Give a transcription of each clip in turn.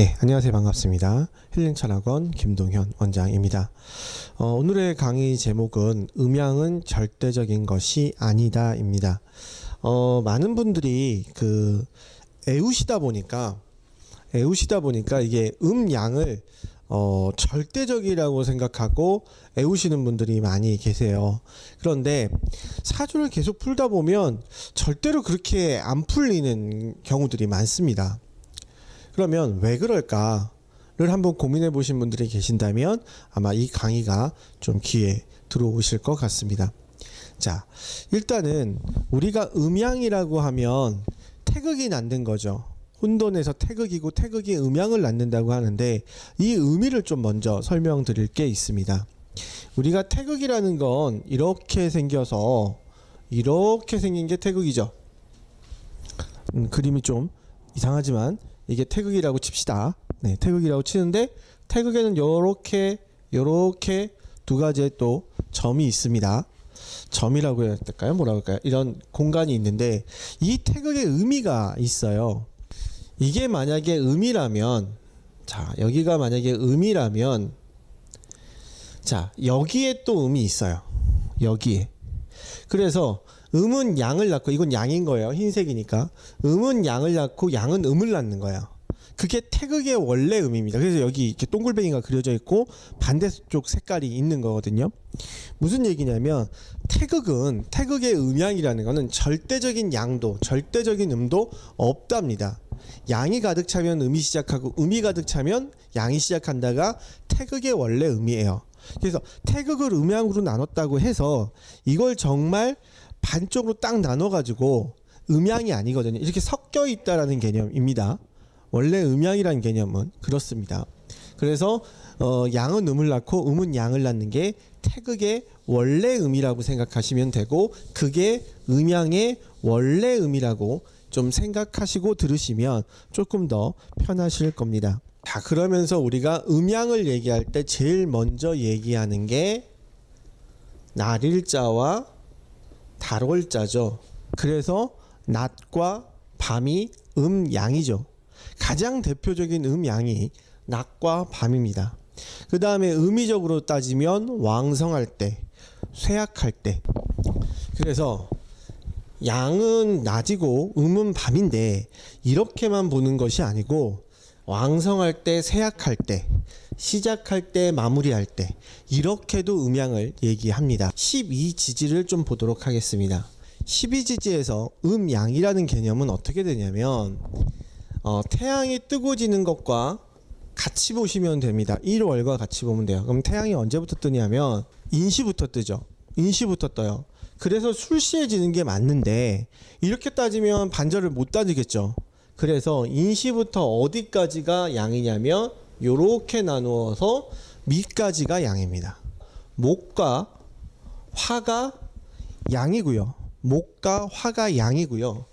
네, 안녕하세요. 반갑습니다. 힐링철학원 김동현 원장입니다. 오늘의 강의 제목은 음양은 절대적인 것이 아니다입니다. 많은 분들이 애우시다 보니까 이게 음양을 절대적이라고 생각하고 애우시는 분들이 많이 계세요. 그런데 사주를 계속 풀다 보면 절대로 그렇게 안 풀리는 경우들이 많습니다. 그러면 왜 그럴까를 한번 고민해 보신 분들이 계신다면 아마 이 강의가 좀 귀에 들어오실 것 같습니다. 자, 일단은 우리가 음양이라고 하면 태극이 낳는 거죠. 혼돈에서 태극이고 태극이 음양을 낳는다고 하는데 이 의미를 좀 먼저 설명드릴 게 있습니다. 우리가 태극이라는 건 이렇게 생겨서 이렇게 생긴 게 태극이죠. 그림이 좀 이상하지만 이게 태극이라고 칩시다. 네, 태극이라고 치는데 태극에는 요렇게 두 가지의 또 점이 있습니다. 점이라고 해야 될까요? 뭐라고 할까요? 이런 공간이 있는데 이 태극의 의미가 있어요. 이게 만약에 음이라면, 자, 여기가 만약에 음이라면, 자, 여기에 또 음이 있어요. 여기에. 그래서 음은 양을 낳고, 이건 양인 거예요. 흰색이니까. 음은 양을 낳고 양은 음을 낳는 거예요. 그게 태극의 원래 의미입니다. 그래서 여기 이렇게 동글뱅이가 그려져 있고 반대쪽 색깔이 있는 거거든요. 무슨 얘기냐면 태극은, 태극의 음양이라는 거는 절대적인 양도, 절대적인 음도 없답니다. 양이 가득 차면 음이 시작하고 음이 가득 차면 양이 시작한다가 태극의 원래 의미예요. 그래서 태극을 음양으로 나눴다고 해서 이걸 정말 반쪽으로 딱 나눠가지고 음양이 아니거든요. 이렇게 섞여 있다라는 개념입니다. 원래 음양이라는 개념은 그렇습니다. 그래서 양은 음을 낳고 음은 양을 낳는 게 태극의 원래 의미라고 생각하시면 되고 그게 음양의 원래 의미라고 좀 생각하시고 들으시면 조금 더 편하실 겁니다. 자, 그러면서 우리가 음양을 얘기할 때 제일 먼저 얘기하는 게 날일자와 달월자죠. 그래서 낮과 밤이 음양이죠. 가장 대표적인 음양이 낮과 밤입니다. 그 다음에 의미적으로 따지면 왕성할 때, 쇠약할 때. 그래서 양은 낮이고 음은 밤인데 이렇게만 보는 것이 아니고 왕성할 때, 쇠약할 때, 시작할 때, 마무리할 때 이렇게도 음양을 얘기합니다. 12지지를 좀 보도록 하겠습니다. 12지지에서 음양이라는 개념은 어떻게 되냐면 태양이 뜨고 지는 것과 같이 보시면 됩니다. 1월과 같이 보면 돼요. 그럼 태양이 언제부터 뜨냐면 인시부터 뜨죠. 인시부터 떠요. 그래서 술시에 지는 게 맞는데 이렇게 따지면 반절을 못 따지겠죠. 그래서 인시부터 어디까지가 양이냐면 요렇게 나누어서 미까지가 양입니다. 목과 화가 양이고요. 목과 화가 양이고요.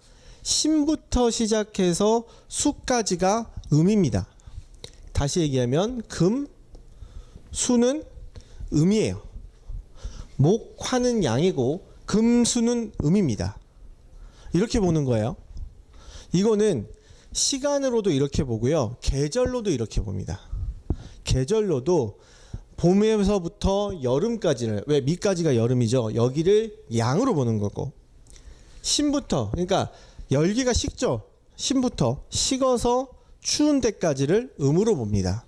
신부터 시작해서 수까지가 음입니다. 다시 얘기하면 금, 수는 음이에요. 목, 화는 양이고 금, 수는 음입니다. 이렇게 보는 거예요. 이거는 시간으로도 이렇게 보고요. 계절로도 이렇게 봅니다. 계절로도 봄에서부터 여름까지를, 왜 미까지가 여름이죠. 여기를 양으로 보는 거고 신부터, 그러니까 열기가 식죠. 신부터 식어서 추운 데까지를 음으로 봅니다.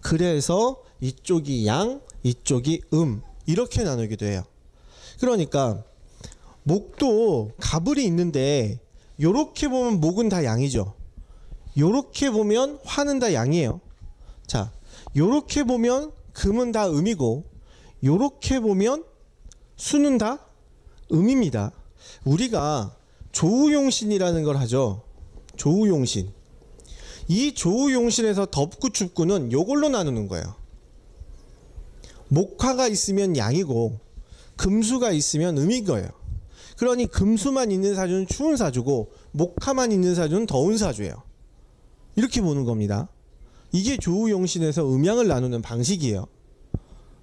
그래서 이쪽이 양, 이쪽이 이렇게 나누기도 해요. 그러니까 목도 가불이 있는데 요렇게 보면 목은 다 양이죠. 요렇게 보면 화는 다 양이에요. 자, 요렇게 보면 금은 다 음이고 요렇게 보면 수는 다 음입니다. 우리가 조우용신이라는 걸 하죠. 조우용신. 이 조우용신에서 덥고 춥고는 요걸로 나누는 거예요. 목화가 있으면 양이고 금수가 있으면 음인 거예요. 그러니 금수만 있는 사주는 추운 사주고 목화만 있는 사주는 더운 사주예요. 이렇게 보는 겁니다. 이게 조우용신에서 음양을 나누는 방식이에요.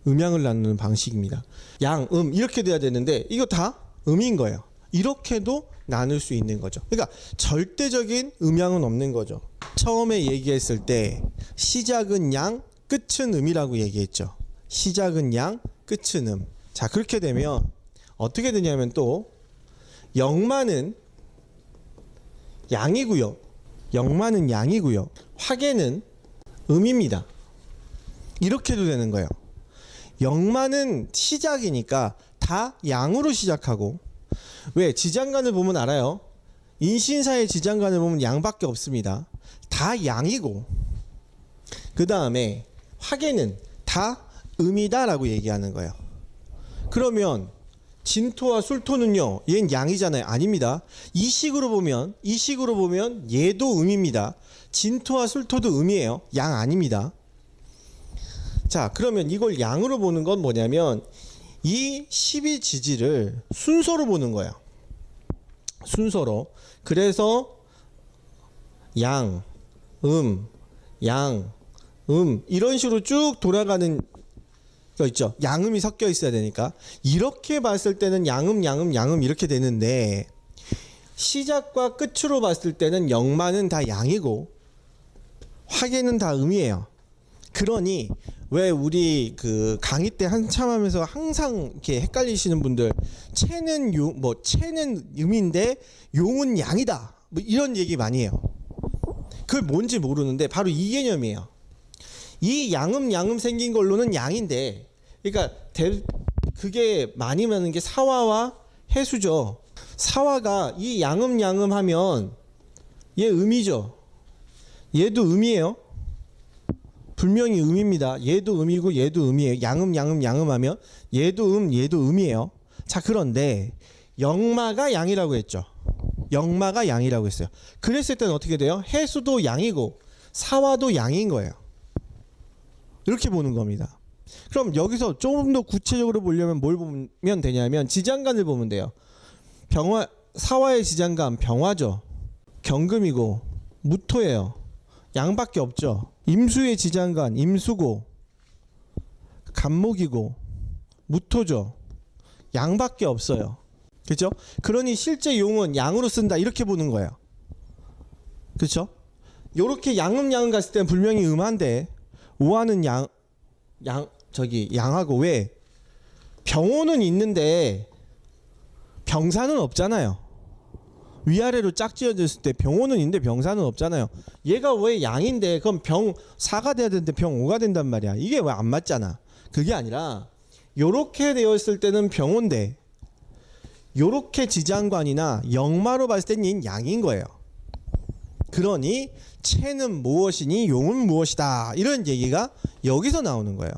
음양을 나누는 방식입니다. 양, 이렇게 돼야 되는데 이거 다 음인 거예요. 이렇게도 나눌 수 있는 거죠. 그러니까 절대적인 음양은 없는 거죠. 처음에 얘기했을 때 시작은 양, 끝은 음이라고 얘기했죠. 시작은 양, 끝은 음. 자, 그렇게 되면 어떻게 되냐면 또 영마는 양이고요. 영마는 양이고요. 화계는 음입니다. 이렇게도 되는 거예요. 영마는 시작이니까 다 양으로 시작하고, 왜 지장간을 보면 알아요. 인신사의 지장간을 보면 양밖에 없습니다. 다 양이고, 그 다음에 화계는 다 음이다 라고 얘기하는 거예요. 그러면 진토와 술토는요, 얘는 양이잖아요. 아닙니다. 이 식으로 보면 얘도 음입니다. 진토와 술토도 음이에요. 양 아닙니다. 자, 그러면 이걸 양으로 보는 건 뭐냐면 이 12지지를 순서로 보는 거예요. 순서로. 그래서 양, 양, 이런 식으로 쭉 돌아가는 거 있죠. 양음이 섞여 있어야 되니까. 이렇게 봤을 때는 양음 이렇게 되는데, 시작과 끝으로 봤을 때는 영마는 다 양이고 화계는 다 음이에요. 그러니 왜 우리 그 강의 때 한참 하면서 항상 이렇게 헷갈리시는 분들, 채는 채는 음인데 용은 양이다, 뭐 이런 얘기 많이 해요. 그게 뭔지 모르는데 바로 이 개념이에요. 이 양음 생긴 걸로는 양인데, 그러니까 그게 많이 많은 게 사화와 해수죠. 사화가 이 양음 하면 얘 음이죠. 얘도 음이에요. 분명히 음입니다. 얘도 음이고 얘도 음이에요. 양음 하면 얘도 음이에요. 자, 그런데 영마가 양이라고 했죠. 영마가 양이라고 했어요. 그랬을 때는 어떻게 돼요? 해수도 양이고 사화도 양인 거예요. 이렇게 보는 겁니다. 그럼 여기서 조금 더 구체적으로 보려면 뭘 보면 되냐면 지장간을 보면 돼요. 사화의 지장간 병화죠. 경금이고 무토예요. 양밖에 없죠. 임수의 지장간 임수고 간목이고 무토죠. 양밖에 없어요. 그렇죠? 그러니 실제 용은 양으로 쓴다, 이렇게 보는 거예요. 그렇죠? 요렇게 양음 갔을 때는 분명히 음한데, 오화는 양하고, 왜? 병호는 있는데 병사는 없잖아요. 위아래로 짝지어졌을 때 병호는 있는데 병사는 없잖아요. 얘가 왜 양인데 그럼 병사가 돼야 되는데 병오가 된단 말이야. 이게 왜 안 맞잖아. 그게 아니라 요렇게 되어 있을 때는 병호인데 요렇게 지장관이나 영마로 봤을 때는 얘는 양인 거예요. 그러니 채는 무엇이니 용은 무엇이다, 이런 얘기가 여기서 나오는 거예요.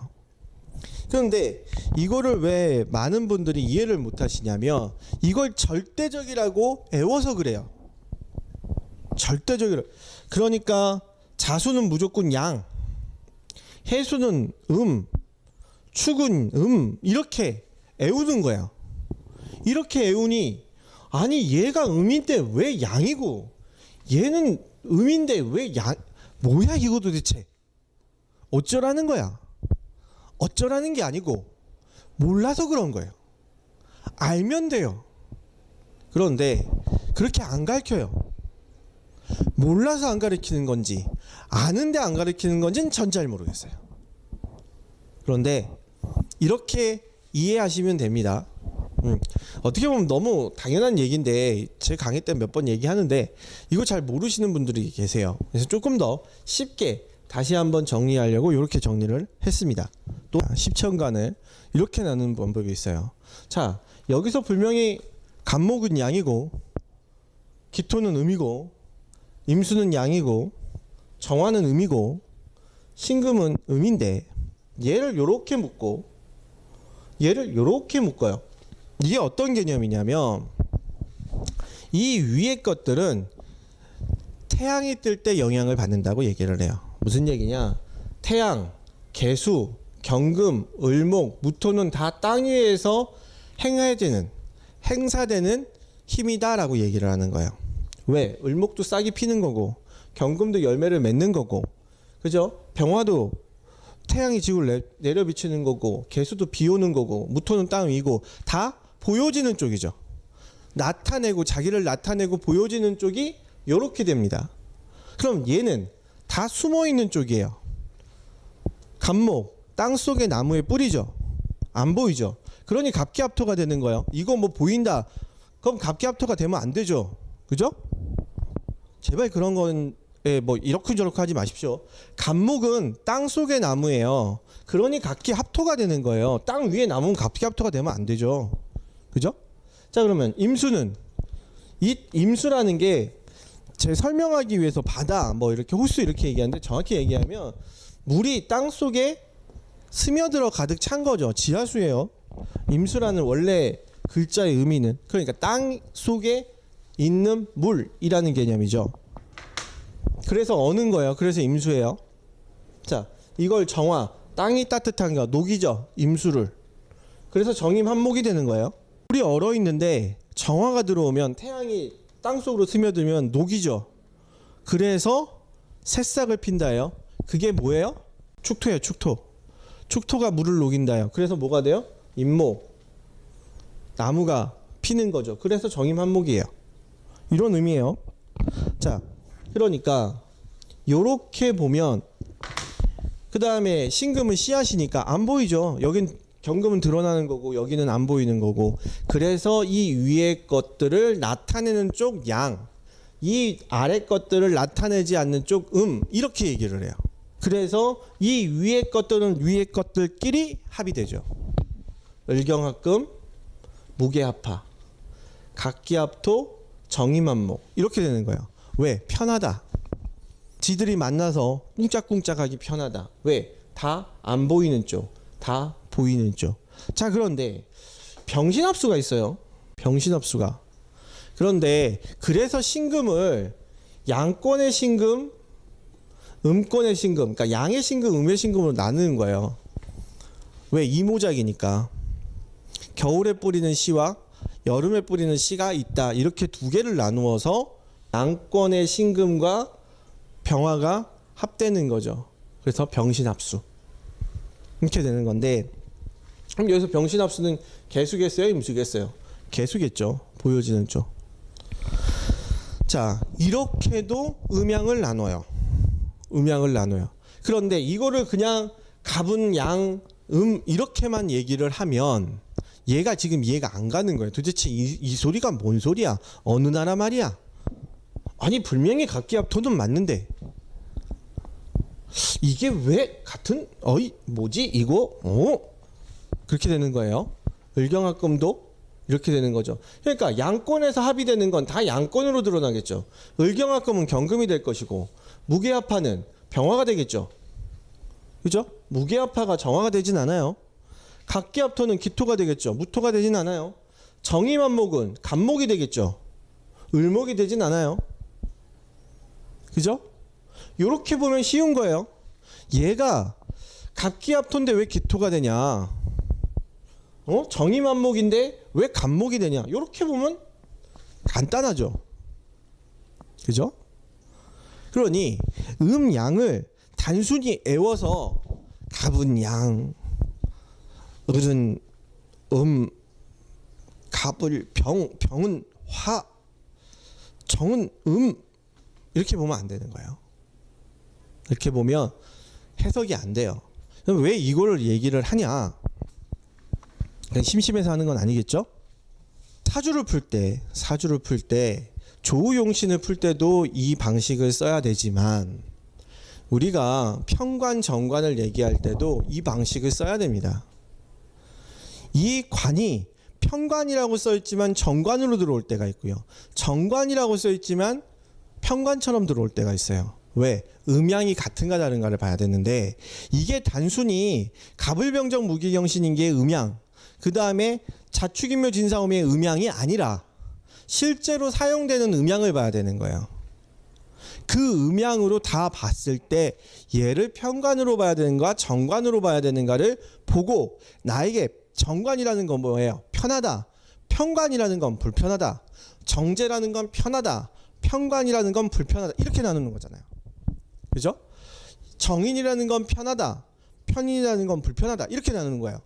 그런데 이거를 왜 많은 분들이 이해를 못 하시냐면, 이걸 절대적이라고 애워서 그래요. 절대적이라. 그러니까 자수는 무조건 양, 해수는 축은 이렇게 애우는 거야. 이렇게 애우니, 아니 얘가 음인데 왜 양이고 얘는 음인데 왜 양, 뭐야 이거 도대체, 어쩌라는 거야. 어쩌라는 게 아니고 몰라서 그런 거예요. 알면 돼요. 그런데 그렇게 안 가르쳐요. 몰라서 안 가르치는 건지 아는데 안 가르치는 건지는 전 잘 모르겠어요. 그런데 이렇게 이해하시면 됩니다. 어떻게 보면 너무 당연한 얘기인데 제 강의 때 몇 번 얘기하는데 이거 잘 모르시는 분들이 계세요. 그래서 조금 더 쉽게 다시 한번 정리하려고 이렇게 정리를 했습니다. 또 십천간을 이렇게 나누는 방법이 있어요. 자, 여기서 분명히 간목은 양이고 기토는 음이고 임수는 양이고 정화는 음이고 신금은 음인데, 얘를 요렇게 묶고 얘를 요렇게 묶어요. 이게 어떤 개념이냐면, 이 위에 것들은 태양이 뜰 때 영향을 받는다고 얘기를 해요. 무슨 얘기냐? 태양, 개수, 경금, 을목, 무토는 다 땅 위에서 행사되는 힘이다라고 얘기를 하는 거예요. 왜? 을목도 싹이 피는 거고 경금도 열매를 맺는 거고, 그죠? 병화도 태양이 지구를 내려 비추는 거고 개수도 비 오는 거고 무토는 땅 위고 다 보여지는 쪽이죠. 자기를 나타내고 보여지는 쪽이 요렇게 됩니다. 그럼 얘는 다 숨어 있는 쪽이에요. 갑목, 땅 속의 나무의 뿌리죠. 안 보이죠. 그러니 갑기합토가 되는 거예요. 이거 뭐 보인다. 그럼 갑기합토가 되면 안 되죠. 그죠? 제발 그런 건 뭐 이렇게저렇게 하지 마십시오. 갑목은 땅 속의 나무예요. 그러니 갑기합토가 되는 거예요. 땅 위에 나무는 갑기합토가 되면 안 되죠. 그죠? 자, 그러면 임수는, 이 임수라는 게 제 설명하기 위해서 바다 뭐 이렇게 호수 이렇게 얘기하는데, 정확히 얘기하면 물이 땅 속에 스며들어 가득 찬 거죠. 지하수예요. 임수라는 원래 글자의 의미는, 그러니까 땅 속에 있는 물이라는 개념이죠. 그래서 어는 거예요. 그래서 임수예요. 자, 이걸 정화, 땅이 따뜻한 거 녹이죠. 임수를. 그래서 정임 한목이 되는 거예요. 물이 얼어 있는데 정화가 들어오면, 태양이 땅 속으로 스며들면 녹이죠. 그래서 새싹을 핀다예요. 그게 뭐예요? 축토예요. 축토. 축토가 물을 녹인다요. 그래서 뭐가 돼요? 임목, 나무가 피는 거죠. 그래서 정임 한목이에요. 이런 의미예요. 자, 그러니까 요렇게 보면, 그 다음에 신금은 씨앗이니까 안 보이죠. 여긴 경금은 드러나는 거고 여기는 안 보이는 거고, 그래서 이 위에 것들을 나타내는 쪽 양, 이 아래 것들을 나타내지 않는 쪽 이렇게 얘기를 해요. 그래서 이 위에 것들은 위에 것들끼리 합이 되죠. 을경합금, 무게합파, 각기합토, 정임한목 이렇게 되는 거예요. 왜? 편하다. 지들이 만나서 꿍짝꿍짝하기 편하다. 왜? 다 안 보이는 쪽, 다 보이는 쪽. 자, 그런데 병신합수가 있어요. 병신합수가. 그런데 그래서 신금을 양권의 신금, 음권의 신금, 그러니까 양의 신금, 음의 신금으로 나누는 거예요. 왜? 이모작이니까. 겨울에 뿌리는 씨와 여름에 뿌리는 씨가 있다. 이렇게 두 개를 나누어서 양권의 신금과 병화가 합되는 거죠. 그래서 병신합수. 이렇게 되는 건데, 그럼 여기서 병신합수는 개수겠어요? 임수겠어요? 개수겠죠. 보여지는 쪽. 자, 이렇게도 음양을 나눠요. 음양을 나눠요. 그런데 이거를 그냥 갑은 양, 이렇게만 얘기를 하면 얘가 지금 이해가 안 가는 거예요. 도대체 이 소리가 뭔 소리야? 어느 나라 말이야? 아니, 분명히 각기합토는 맞는데 이게 왜 같은, 뭐지 이거? 그렇게 되는 거예요. 을경합금도 이렇게 되는 거죠. 그러니까 양권에서 합의되는 건 다 양권으로 드러나겠죠. 을경합금은 경금이 될 것이고, 무게합파는 병화가 되겠죠. 그죠? 무게합파가 정화가 되진 않아요. 각기합토는 기토가 되겠죠. 무토가 되진 않아요. 정임한목은 갑목이 되겠죠. 을목이 되진 않아요. 그죠? 요렇게 보면 쉬운 거예요. 얘가 갑기합토인데 왜 기토가 되냐? 정임한목인데 왜 갑목이 되냐? 요렇게 보면 간단하죠. 그죠? 그러니 음양을 단순히 애워서 갑은 양, 을은 갑을 병은 화, 정은 이렇게 보면 안 되는 거예요. 이렇게 보면 해석이 안 돼요. 그럼 왜 이거를 얘기를 하냐? 그냥 심심해서 하는 건 아니겠죠? 사주를 풀 때 조우용신을 풀 때도 이 방식을 써야 되지만, 우리가 평관 정관을 얘기할 때도 이 방식을 써야 됩니다. 이 관이 평관이라고 써있지만 정관으로 들어올 때가 있고요, 정관이라고 써있지만 평관처럼 들어올 때가 있어요. 왜? 음양이 같은가 다른가를 봐야 되는데, 이게 단순히 갑을병정 무기경신인 게 음양, 그 다음에 자축인묘 진사오미의 음양이 아니라 실제로 사용되는 음양을 봐야 되는 거예요. 그 음양으로 다 봤을 때 얘를 평관으로 봐야 되는가 정관으로 봐야 되는가를 보고, 나에게 정관이라는 건 뭐예요? 편하다. 평관이라는 건 불편하다. 정제라는 건 편하다. 평관이라는 건 불편하다. 이렇게 나누는 거잖아요. 그죠? 정인이라는 건 편하다. 편인이라는 건 불편하다. 이렇게 나누는 거예요.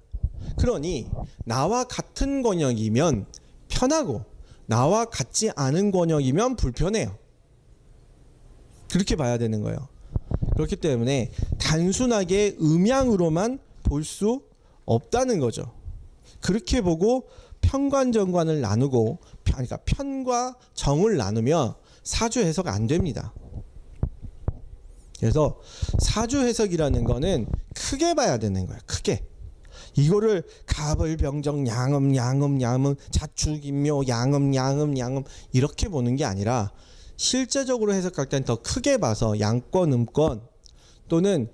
그러니 나와 같은 권역이면 편하고, 나와 같지 않은 권역이면 불편해요. 그렇게 봐야 되는 거예요. 그렇기 때문에 단순하게 음양으로만 볼 수 없다는 거죠. 그렇게 보고 편관정관을 나누고 그러니까 편과 정을 나누면 사주 해석 안 됩니다. 그래서 사주 해석이라는 거는 크게 봐야 되는 거예요. 크게. 이거를 갑을 병정 양음 자축인묘 양음 이렇게 보는 게 아니라 실제적으로 해석할 땐 더 크게 봐서 양권 음권 또는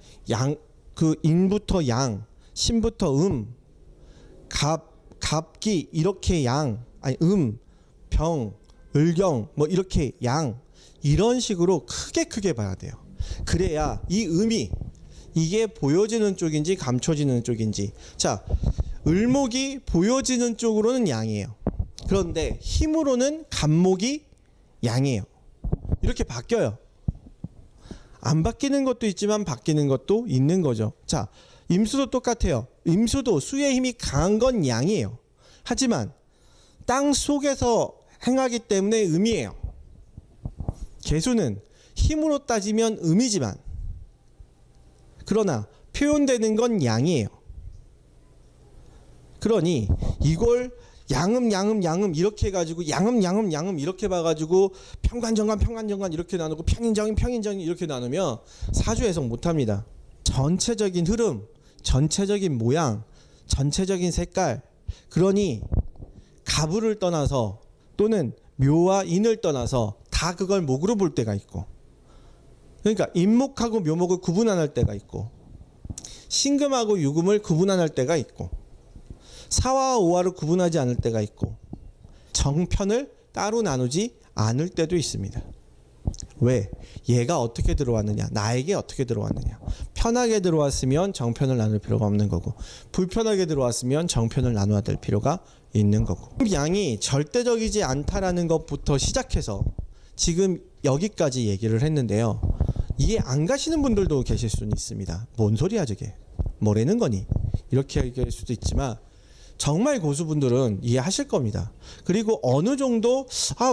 그 인부터 양 신부터 갑기 이렇게 병 을경 뭐 이렇게 이런 식으로 크게 봐야 돼요. 그래야 이 음이 이게 보여지는 쪽인지 감춰지는 쪽인지. 자, 을목이 보여지는 쪽으로는 양이에요. 그런데 힘으로는 간목이 양이에요. 이렇게 바뀌어요. 안 바뀌는 것도 있지만 바뀌는 것도 있는 거죠. 자, 임수도 똑같아요. 임수도 수의 힘이 강한 건 양이에요. 하지만 땅 속에서 행하기 때문에 음이에요. 계수는 힘으로 따지면 음이지만 그러나 표현되는 건 양이에요. 그러니 이걸 양음 이렇게 해가지고 양음 이렇게 봐가지고 평관정관 이렇게 나누고 평인정인 이렇게 나누면 사주 해석 못합니다. 전체적인 흐름, 전체적인 모양, 전체적인 색깔. 그러니 가부를 떠나서 또는 묘와 인을 떠나서 다 그걸 목으로 볼 때가 있고, 그러니까 인목하고 묘목을 구분 안 할 때가 있고, 신금하고 유금을 구분 안 할 때가 있고, 사화와 오화를 구분하지 않을 때가 있고, 정편을 따로 나누지 않을 때도 있습니다. 왜? 얘가 어떻게 들어왔느냐, 나에게 어떻게 들어왔느냐. 편하게 들어왔으면 정편을 나눌 필요가 없는 거고, 불편하게 들어왔으면 정편을 나눠야 될 필요가 있는 거고. 양이 절대적이지 않다라는 것부터 시작해서 지금 여기까지 얘기를 했는데요. 이해 안 가시는 분들도 계실 수는 있습니다. 뭔 소리야 저게, 뭐라는 거니, 이렇게 얘기할 수도 있지만 정말 고수분들은 이해하실 겁니다. 그리고 어느 정도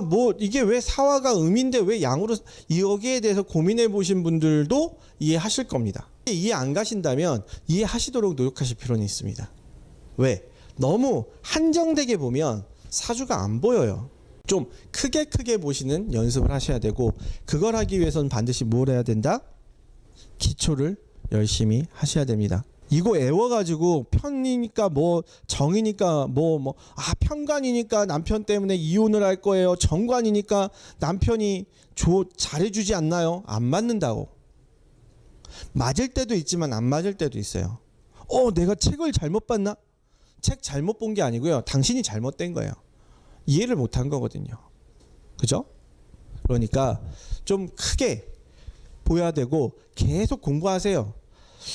뭐 이게 왜 사화가 음인데 왜 양으로, 여기에 대해서 고민해 보신 분들도 이해하실 겁니다. 이해 안 가신다면 이해하시도록 노력하실 필요는 있습니다. 왜? 너무 한정되게 보면 사주가 안 보여요. 좀 크게 보시는 연습을 하셔야 되고, 그걸 하기 위해서는 반드시 뭘 해야 된다? 기초를 열심히 하셔야 됩니다. 이거 애워가지고 편이니까 뭐 정이니까 편관이니까 남편 때문에 이혼을 할 거예요, 정관이니까 남편이 잘해주지 않나요? 안 맞는다고. 맞을 때도 있지만 안 맞을 때도 있어요. 내가 책을 잘못 봤나? 책 잘못 본 게 아니고요, 당신이 잘못된 거예요. 이해를 못한 거거든요. 그죠? 그러니까 좀 크게 보여야 되고 계속 공부하세요.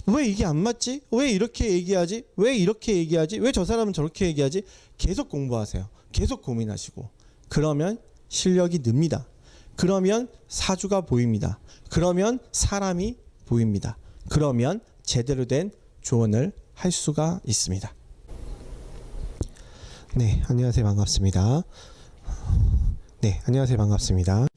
왜 이게 안 맞지? 왜 이렇게 얘기하지? 왜 이렇게 얘기하지? 왜 저 사람은 저렇게 얘기하지? 계속 공부하세요. 계속 고민하시고. 그러면 실력이 늡니다. 그러면 사주가 보입니다. 그러면 사람이 보입니다. 그러면 제대로 된 조언을 할 수가 있습니다. 네, 안녕하세요. 반갑습니다.